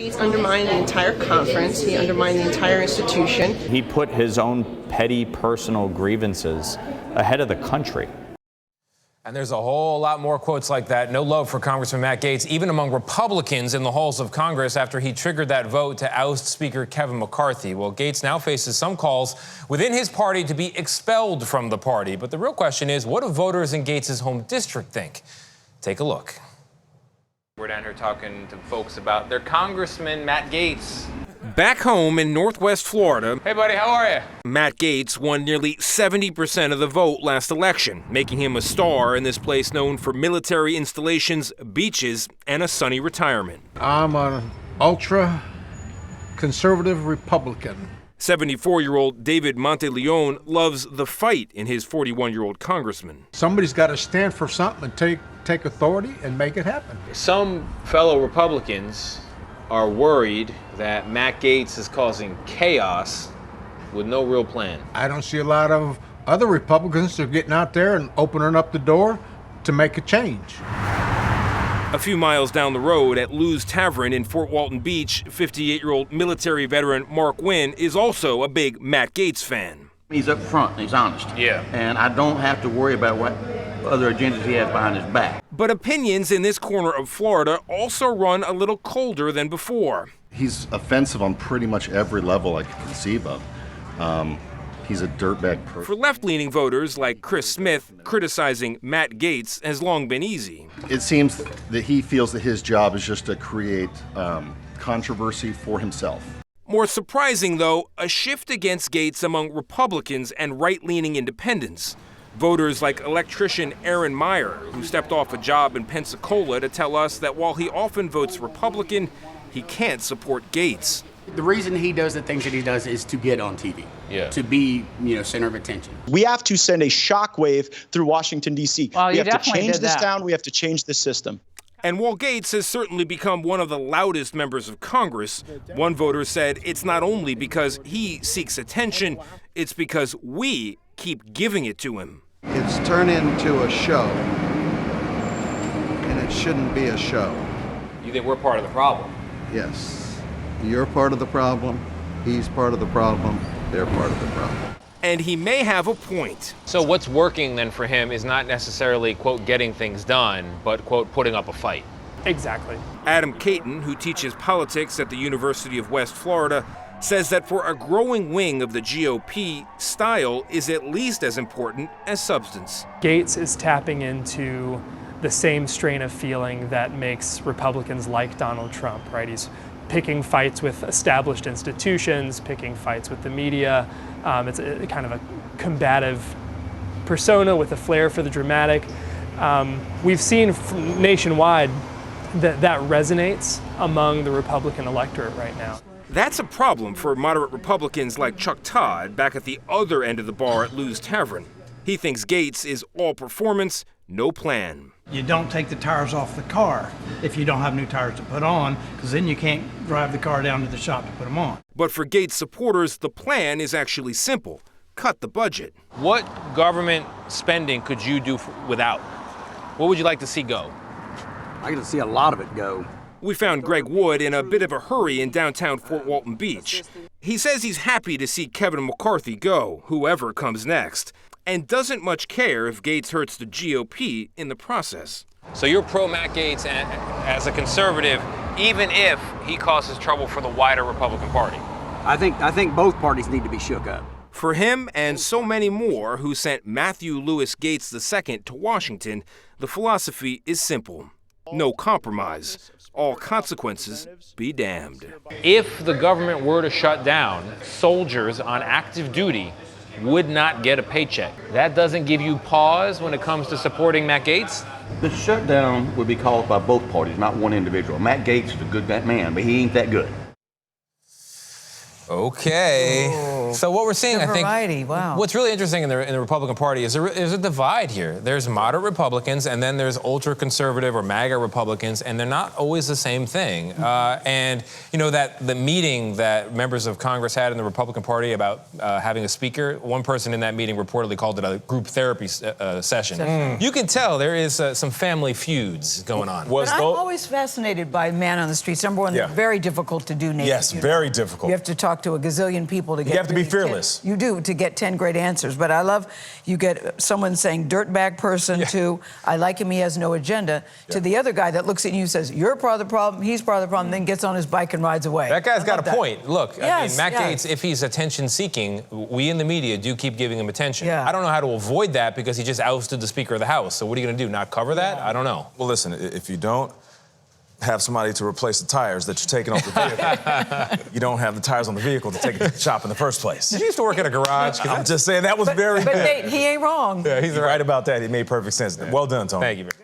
He's undermined the entire conference. He undermined the entire institution. He put his own petty personal grievances ahead of the country. And there's a whole lot more quotes like that. No love for Congressman Matt Gaetz, even among Republicans in the halls of Congress after he triggered that vote to oust Speaker Kevin McCarthy. Well, Gaetz now faces some calls within his party to be expelled from the party. But the real question is, what do voters in Gaetz's home district think? Take a look. We're down here talking to folks about their Congressman Matt Gaetz. Back home in Northwest Florida. Hey, buddy, how are you? Matt Gaetz won nearly 70% of the vote last election, making him a star in this place known for military installations, beaches, and a sunny retirement. I'm an ultra-conservative Republican. 74-year-old David Monteleone loves the fight in his 41-year-old congressman. Somebody's got to stand for something and take authority and make it happen. Some fellow Republicans are worried that Matt Gaetz is causing chaos with no real plan. I don't see a lot of other Republicans that are getting out there and opening up the door to make a change. A few miles down the road at Lou's Tavern in Fort Walton Beach, 58-year-old military veteran Mark Wynn is also a big Matt Gaetz fan. He's up front and he's honest. Yeah. And I don't have to worry about what other agendas he has behind his back. But opinions in this corner of Florida also run a little colder than before. He's offensive on pretty much every level I can conceive of. He's a dirtbag person. For left-leaning voters like Chris Smith, criticizing Matt Gaetz has long been easy. It seems that he feels that his job is just to create controversy for himself. More surprising, though, a shift against Gaetz among Republicans and right-leaning independents. Voters like electrician Aaron Meyer, who stepped off a job in Pensacola to tell us that while he often votes Republican, he can't support Gaetz. The reason he does the things that he does is to get on TV, to be, center of attention. We have to send a shockwave through Washington, D.C. Well, we have to change this down. We have to change the system. And while Gaetz has certainly become one of the loudest members of Congress, one voter said it's not only because he seeks attention, it's because we keep giving it to him. It's turned into a show, and it shouldn't be a show. You think we're part of the problem? Yes. You're part of the problem, he's part of the problem, they're part of the problem. And he may have a point. So what's working then for him is not necessarily, quote, getting things done, but, quote, putting up a fight. Exactly. Adam Caton, who teaches politics at the University of West Florida, says that for a growing wing of the GOP, style is at least as important as substance. Gaetz is tapping into the same strain of feeling that makes Republicans like Donald Trump, right? He's picking fights with established institutions, picking fights with the media. It's a kind of a combative persona with a flair for the dramatic. We've seen nationwide that resonates among the Republican electorate right now. That's a problem for moderate Republicans like Chuck Todd back at the other end of the bar at Lou's Tavern. He thinks Gaetz is all performance, no plan. You don't take the tires off the car if you don't have new tires to put on, because then you can't drive the car down to the shop to put them on. But for Gaetz supporters, the plan is actually simple. Cut the budget. What government spending could you do without? What would you like to see go? I get to see a lot of it go. We found Greg Wood in a bit of a hurry in downtown Fort Walton Beach. He says he's happy to see Kevin McCarthy go, whoever comes next, and doesn't much care if Gaetz hurts the GOP in the process. So you're pro Matt Gaetz as a conservative, even if he causes trouble for the wider Republican Party? I think both parties need to be shook up. For him and so many more who sent Matthew Lewis Gaetz II to Washington, the philosophy is simple. No compromise. All consequences be damned. If the government were to shut down, soldiers on active duty would not get a paycheck. That doesn't give you pause when it comes to supporting Matt Gaetz? The shutdown would be caused by both parties, not one individual. Matt Gaetz is a good man, but he ain't that good. Okay. So what we're seeing, The I think, variety, wow. what's really interesting in the Republican Party is there's a divide here. There's moderate Republicans, and then there's ultra-conservative or MAGA Republicans, and they're not always the same thing. And you know that the meeting that members of Congress had in the Republican Party about having a speaker, one person in that meeting reportedly called it a group therapy session. You can tell there is some family feuds going on. But I'm always fascinated by man on the streets. Number one, they're very difficult to do, Nate. Yes, very difficult. You have to talk to a gazillion people to get. You have to be fearless. You do, to get 10 great answers. But I love you get someone saying dirtbag person to I like him, he has no agenda, to the other guy that looks at you and says, you're part of the problem, he's part of the problem, then gets on his bike and rides away. That guy's got a point. Look, I mean, Matt yes. Gaetz, if he's attention-seeking, we in the media do keep giving him attention. Yeah. I don't know how to avoid that because he just ousted the Speaker of the House. So what are you going to do, not cover that? I don't know. Well, listen, if you don't have somebody to replace the tires that you're taking off the vehicle, you don't have the tires on the vehicle to take it to the shop in the first place. Did you used to work at a garage? I'm just saying that was very But Nate, he ain't wrong. Yeah, he's right about that. It made perfect sense. Well done, Tony. Thank you.